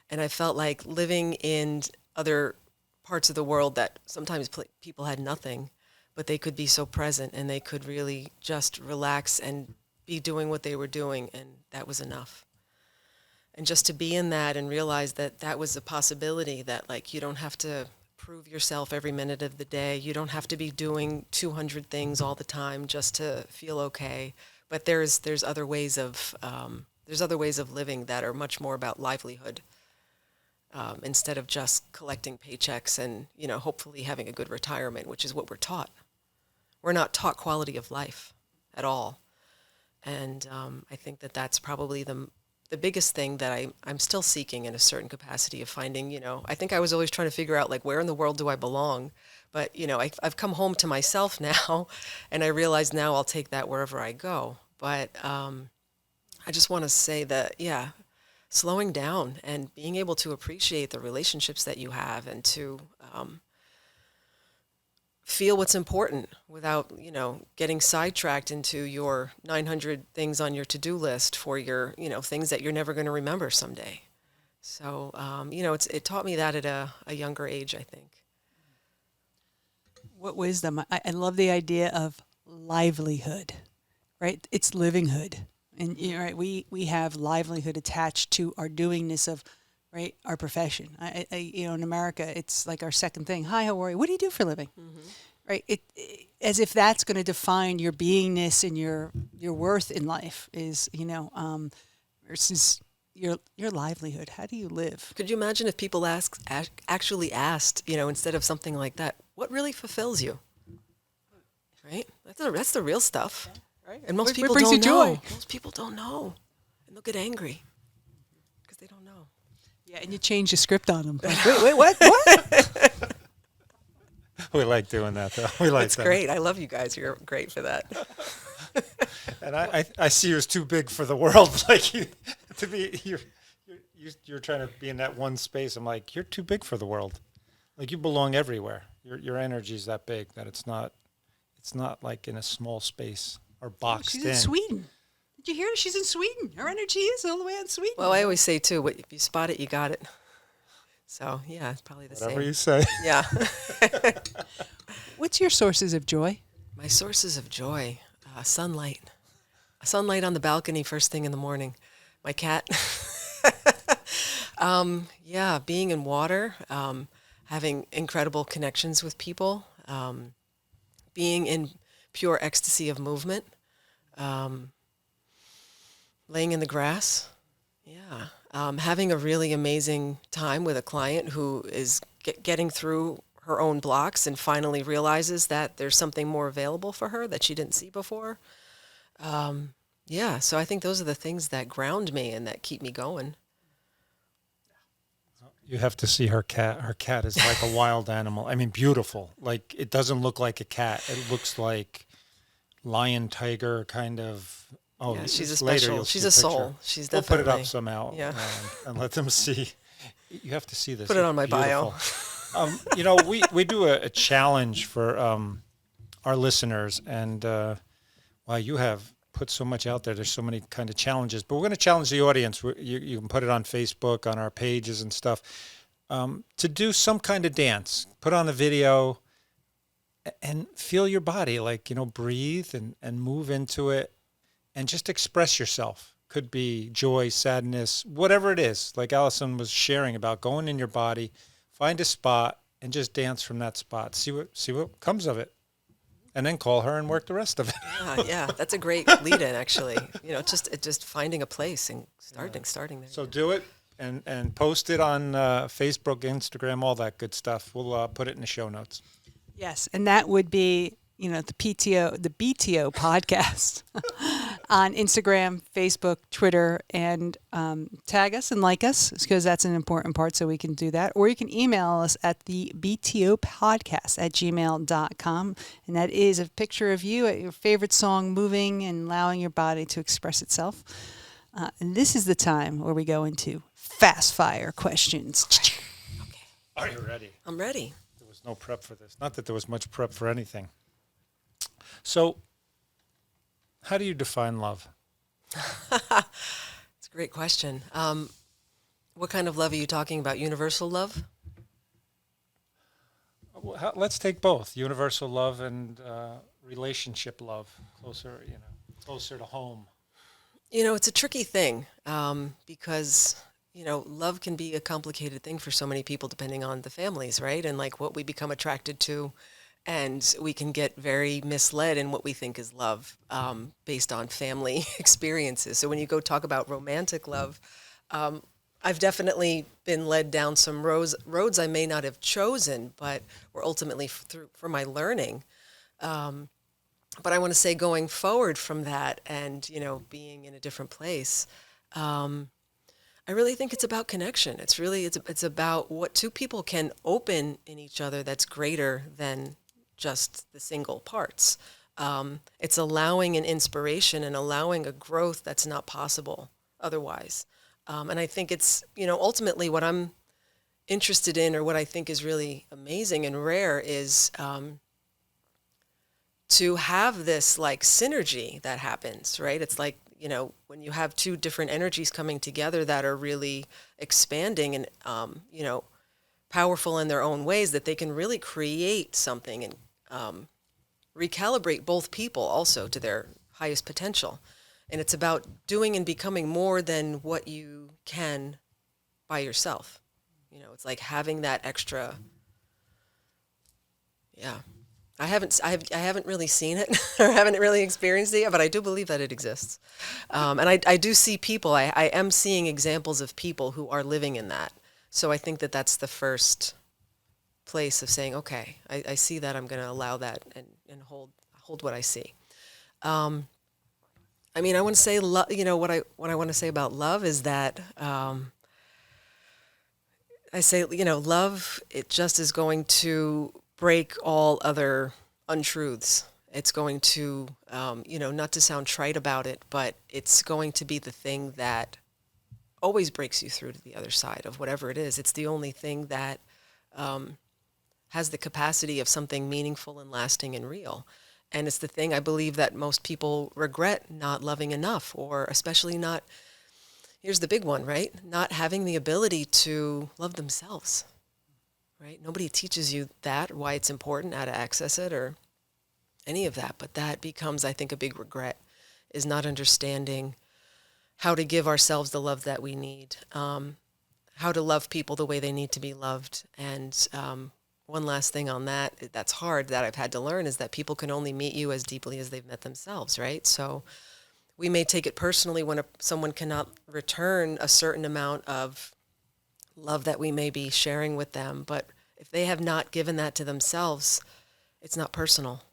And I felt like living in other parts of the world that sometimes people had nothing, but they could be so present and they could really just relax and be doing what they were doing, and that was enough. And just to be in that and realize that that was a possibility, that like you don't have to prove yourself every minute of the day. You don't have to be doing 200 things all the time just to feel okay. But there's other ways of living that are much more about livelihood, instead of just collecting paychecks and hopefully having a good retirement, which is what we're taught. We're not taught quality of life at all, and I think that that's probably the biggest thing that I'm still seeking in a certain capacity of finding. I think I was always trying to figure out like where in the world do I belong, but I've come home to myself now, and I realize now I'll take that wherever I go. But I just want to say that slowing down and being able to appreciate the relationships that you have, and to feel what's important without, getting sidetracked into your 900 things on your to-do list for your, things that you're never going to remember someday. So, it taught me that at a younger age, I think. What wisdom. I love the idea of livelihood, right? It's livinghood. And right, we have livelihood attached to our doingness of right? Our profession. In America, it's like our second thing. Hi, how are you? What do you do for a living? Right? As if that's going to define your beingness and your worth in life is, versus your livelihood. How do you live? Could you imagine if people actually asked, instead of something like that, what really fulfills you? Right? That's the real stuff. Right? And most What people brings don't you know. joy? Most people don't know. And they'll get angry because they don't know. Yeah, and you change the script on them. Like, wait, what? What? We like doing that, though. We like That's that. great. I love you guys. You're great for that. And I see you as too big for the world. Like you're trying to be in that one space. I'm like, you're too big for the world. Like you belong everywhere. Your energy is that big that it's not like in a small space or boxed She's in. in Sweden. Did you hear her? She's in Sweden. Her energy is all the way in Sweden. Well, I always say, too, if you spot it, you got it. So, yeah, it's probably the Whatever same. you say. Yeah. What's your sources of joy? My sources of joy, sunlight. Sunlight on the balcony first thing in the morning. My cat. Being in water, having incredible connections with people, being in pure ecstasy of movement, laying in the grass. Yeah. Having a really amazing time with a client who is getting through her own blocks and finally realizes that there's something more available for her that she didn't see before. So I think those are the things that ground me and that keep me going. You have to see her cat. Her cat is like a wild animal. I mean, beautiful. Like it doesn't look like a cat. It looks like lion, tiger kind of. Oh, Yeah, she's a later special. you'll She's see a soul. picture. She's We'll definitely. put it up somehow. Yeah. And let them see. You have to see this. Put it It's on my bio. beautiful. We do a challenge for our listeners, and wow, you have put so much out there. There's so many kind of challenges, but we're going to challenge the audience. You can put it on Facebook, on our pages and stuff, to do some kind of dance. Put on a video and feel your body, like, breathe and move into it and just express yourself. Could be joy, sadness, whatever it is. Like Allison was sharing about going in your body, find a spot and just dance from that spot. See what comes of it. And then call her and work the rest of it. Yeah, that's a great lead-in, actually. Just finding a place and starting there. So do it and post it on Facebook, Instagram, all that good stuff. We'll put it in the show notes. Yes, and that would be, the BTO podcast on Instagram, Facebook, Twitter, and tag us and like us because that's an important part so we can do that. Or you can email us at the btopodcast@gmail.com, and that is a picture of you at your favorite song moving and allowing your body to express itself. And this is the time where we go into fast fire questions. Okay. Are you ready? I'm ready. There was no prep for this. Not that there was much prep for anything. So, how do you define love? It's a great question. What kind of love are you talking about? Universal love? Let's take both universal love and relationship love, closer to home. It's a tricky thing because, love can be a complicated thing for so many people depending on the families, right? And like what we become attracted to. And we can get very misled in what we think is love based on family experiences. So when you go talk about romantic love, I've definitely been led down some roads I may not have chosen, but were ultimately for my learning. But I want to say going forward from that and, being in a different place, I really think it's about connection. It's about what two people can open in each other that's greater than just the single parts. It's allowing an inspiration and allowing a growth that's not possible otherwise. And I think it's, ultimately what I'm interested in or what I think is really amazing and rare is to have this like synergy that happens, right? It's like, when you have two different energies coming together that are really expanding and, powerful in their own ways, that they can really create something and recalibrate both people also to their highest potential. And it's about doing and becoming more than what you can by yourself. It's like having that extra. Yeah. I haven't really seen it or haven't really experienced it yet, but I do believe that it exists. And I do see people, I am seeing examples of people who are living in that. So I think that that's the first place of saying, okay, I see that, I'm going to allow that and hold what I see. I want to say, what I want to say about love is that I say, love, it just is going to break all other untruths. It's going to, not to sound trite about it, but it's going to be the thing that always breaks you through to the other side of whatever it is. It's the only thing that has the capacity of something meaningful and lasting and real. And it's the thing I believe that most people regret not loving enough, or especially not, here's the big one, right? Not having the ability to love themselves, right? Nobody teaches you that, why it's important, how to access it, or any of that. But that becomes, I think, a big regret, is not understanding how to give ourselves the love that we need, how to love people the way they need to be loved. And one last thing on that's hard, that I've had to learn, is that people can only meet you as deeply as they've met themselves, right? So we may take it personally when someone cannot return a certain amount of love that we may be sharing with them, but if they have not given that to themselves, it's not personal.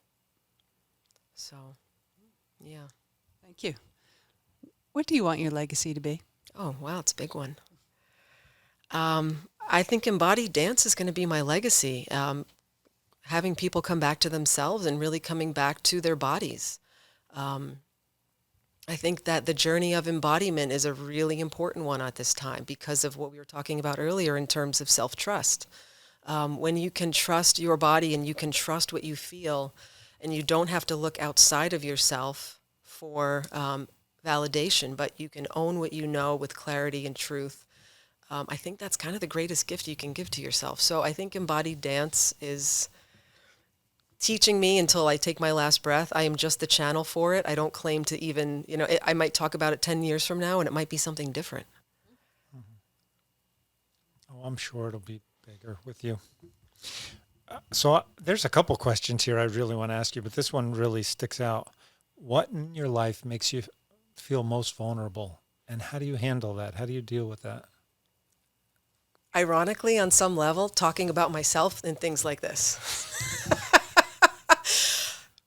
So, yeah. Thank you. What do you want your legacy to be? Oh, wow, it's a big one. I think embodied dance is going to be my legacy. Having people come back to themselves and really coming back to their bodies. I think that the journey of embodiment is a really important one at this time because of what we were talking about earlier in terms of self-trust. When you can trust your body and you can trust what you feel, and you don't have to look outside of yourself for validation, but you can own what you know with clarity and truth. I think that's kind of the greatest gift you can give to yourself. So I think embodied dance is teaching me until I take my last breath. I am just the channel for it. I don't claim to even, I might talk about it 10 years from now and it might be something different. Oh, I'm sure it'll be bigger with you. So there's a couple questions here I really want to ask you, but this one really sticks out. What in your life makes you feel most vulnerable, and how do you handle that? How do you deal with that? Ironically, on some level, talking about myself and things like this.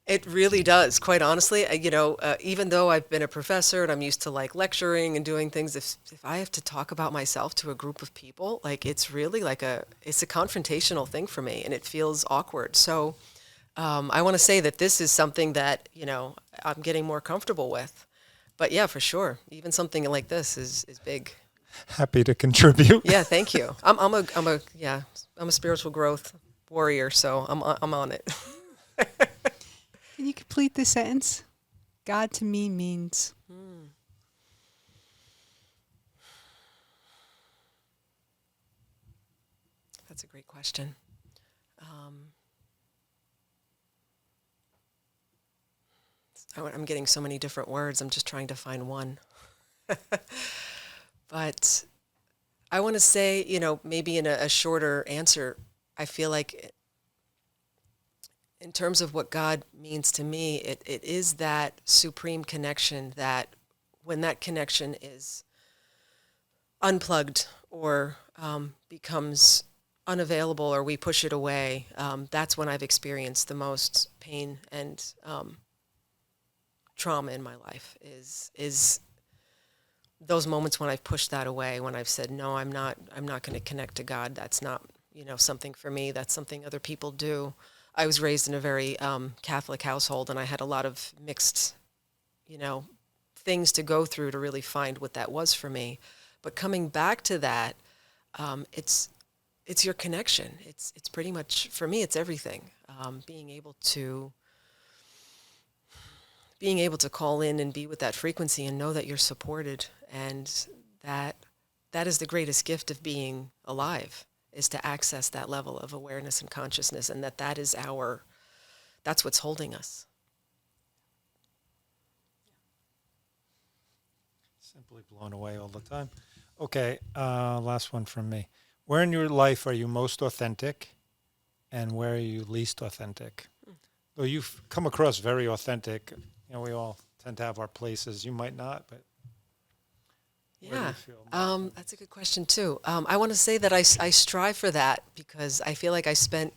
It really does, quite honestly. Even though I've been a professor and I'm used to like lecturing and doing things, if I have to talk about myself to a group of people, like it's really it's a confrontational thing for me, and it feels awkward. So I want to say that this is something that, I'm getting more comfortable with. But yeah, for sure. Even something like this is big. Happy to contribute. Yeah, thank you. I'm a spiritual growth warrior, so I'm on it. Can you complete this sentence? God to me means. That's a great question. I'm getting so many different words. I'm just trying to find one. But I want to say, maybe in a shorter answer, I feel like in terms of what God means to me, it is that supreme connection that when that connection is unplugged or becomes unavailable or we push it away, that's when I've experienced the most pain and trauma in my life is those moments when I've pushed that away, when I've said, no, I'm not going to connect to God. That's not, something for me. That's something other people do. I was raised in a very Catholic household, and I had a lot of mixed, things to go through to really find what that was for me. But coming back to that, it's your connection. It's pretty much, for me, it's everything. Being able to call in and be with that frequency and know that you're supported, and that is the greatest gift of being alive, is to access that level of awareness and consciousness, and that's what's holding us. Simply blown away all the time. Okay, last one from me. Where in your life are you most authentic, and where are you least authentic? Though you've come across very authentic, we all tend to have our places. You might not, but where do you Yeah, feel that's a good question too. I want to say that I strive for that because I feel like I spent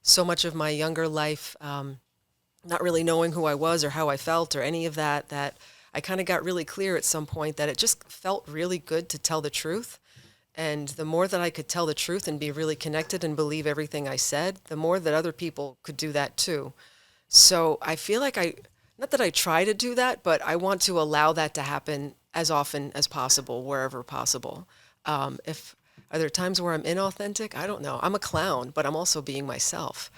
so much of my younger life not really knowing who I was or how I felt or any of that, that I kind of got really clear at some point that it just felt really good to tell the truth. And the more that I could tell the truth and be really connected and believe everything I said, the more that other people could do that too. So I feel like not that I try to do that, but I want to allow that to happen as often as possible, wherever possible. Are there times where I'm inauthentic? I don't know. I'm a clown, but I'm also being myself.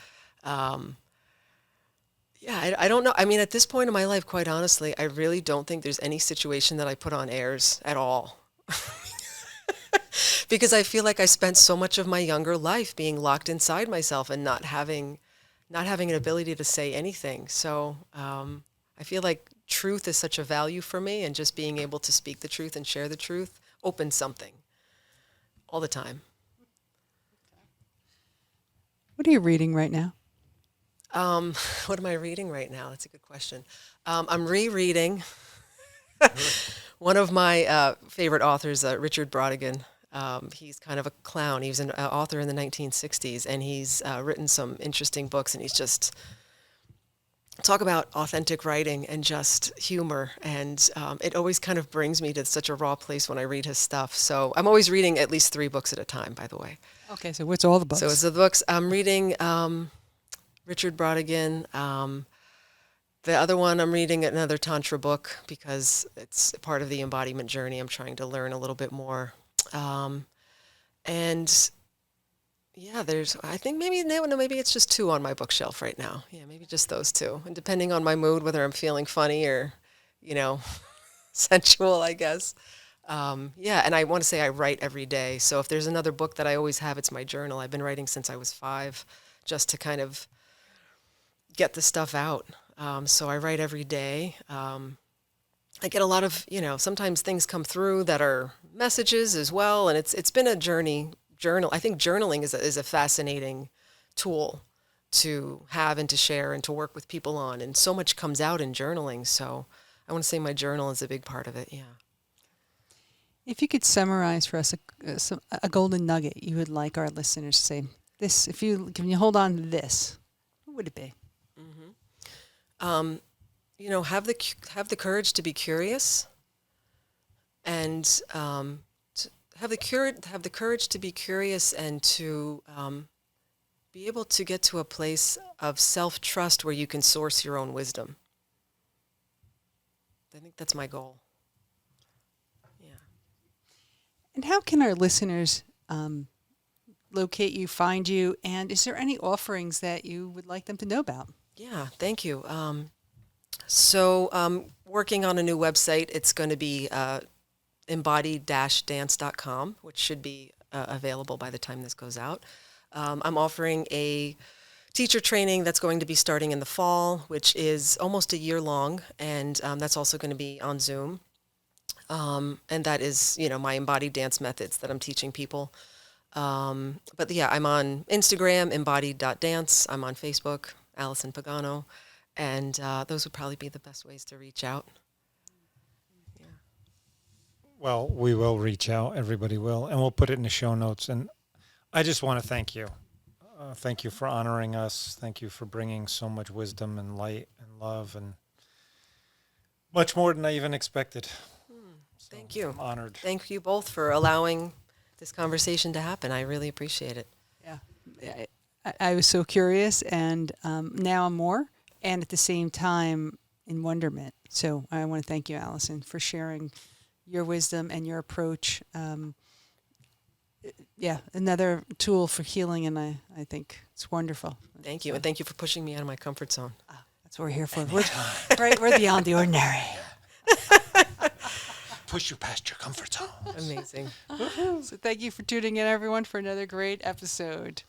Yeah, I don't know. I mean, at this point in my life, quite honestly, I really don't think there's any situation that I put on airs at all. Because I feel like I spent so much of my younger life being locked inside myself and not having an ability to say anything. So I feel like truth is such a value for me, and just being able to speak the truth and share the truth opens something all the time. What are you reading right now? What am I reading right now? That's a good question. I'm rereading one of my favorite authors, Richard Brautigan. He's kind of a clown. He was an author in the 1960s, and he's written some interesting books, and he's just talk about authentic writing and just humor. And it always kind of brings me to such a raw place when I read his stuff. So I'm always reading at least 3 books at a time, by the way. Okay, so what's all the books? So it's the books I'm reading. Richard Brautigan. The other one, I'm reading another Tantra book because it's part of the embodiment journey. I'm trying to learn a little bit more. And yeah, I think maybe it's just 2 on my bookshelf right now. Yeah, maybe just those 2. And depending on my mood, whether I'm feeling funny or, sensual, I guess. Yeah, and I want to say I write every day. So if there's another book that I always have, it's my journal. I've been writing since I was 5, just to kind of get the stuff out. So I write every day. I get a lot of, sometimes things come through that are messages as well. And it's been a journey. I think journaling is a fascinating tool to have and to share and to work with people on. And so much comes out in journaling. So I want to say my journal is a big part of it. Yeah. If you could summarize for us a golden nugget you would like our listeners to say, this, can you hold on to this, what would it be? Have the courage to be curious, and have the courage to be curious, and to be able to get to a place of self-trust where you can source your own wisdom. I think that's my goal. Yeah. And how can our listeners locate you, find you, and is there any offerings that you would like them to know about? Yeah, thank you. So working on a new website. It's going to be embodied-dance.com, which should be available by the time this goes out. I'm offering a teacher training that's going to be starting in the fall, which is almost a year long, and that's also going to be on Zoom. And that is, my embodied dance methods that I'm teaching people. But yeah, I'm on Instagram, embodied.dance. I'm on Facebook, Allison Pagano. And those would probably be the best ways to reach out. Yeah. Well, we will reach out. Everybody will. And we'll put it in the show notes. And I just want to thank you. Thank you for honoring us. Thank you for bringing so much wisdom and light and love and much more than I even expected. Thank you. I'm honored. Thank you both for allowing this conversation to happen. I really appreciate it. Yeah. I was so curious, and now I'm more, and at the same time in wonderment. So I want to thank you, Allison, for sharing your wisdom and your approach. Another tool for healing, and I think it's wonderful. Thank you, and thank you for pushing me out of my comfort zone. That's what we're here for. We're beyond the ordinary. Push you past your comfort zone. Amazing. So thank you for tuning in, everyone, for another great episode.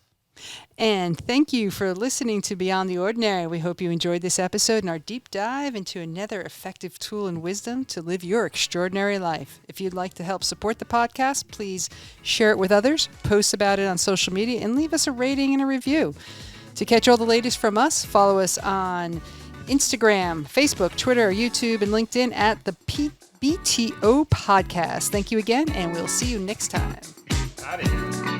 And thank you for listening to Beyond the Ordinary. We hope you enjoyed this episode and our deep dive into another effective tool and wisdom to live your extraordinary life. If you'd like to help support the podcast, please share it with others, post about it on social media, and leave us a rating and a review. To catch all the latest from us, follow us on Instagram, Facebook, Twitter, YouTube, and LinkedIn at the BTO Podcast. Thank you again, and we'll see you next time. Out of here.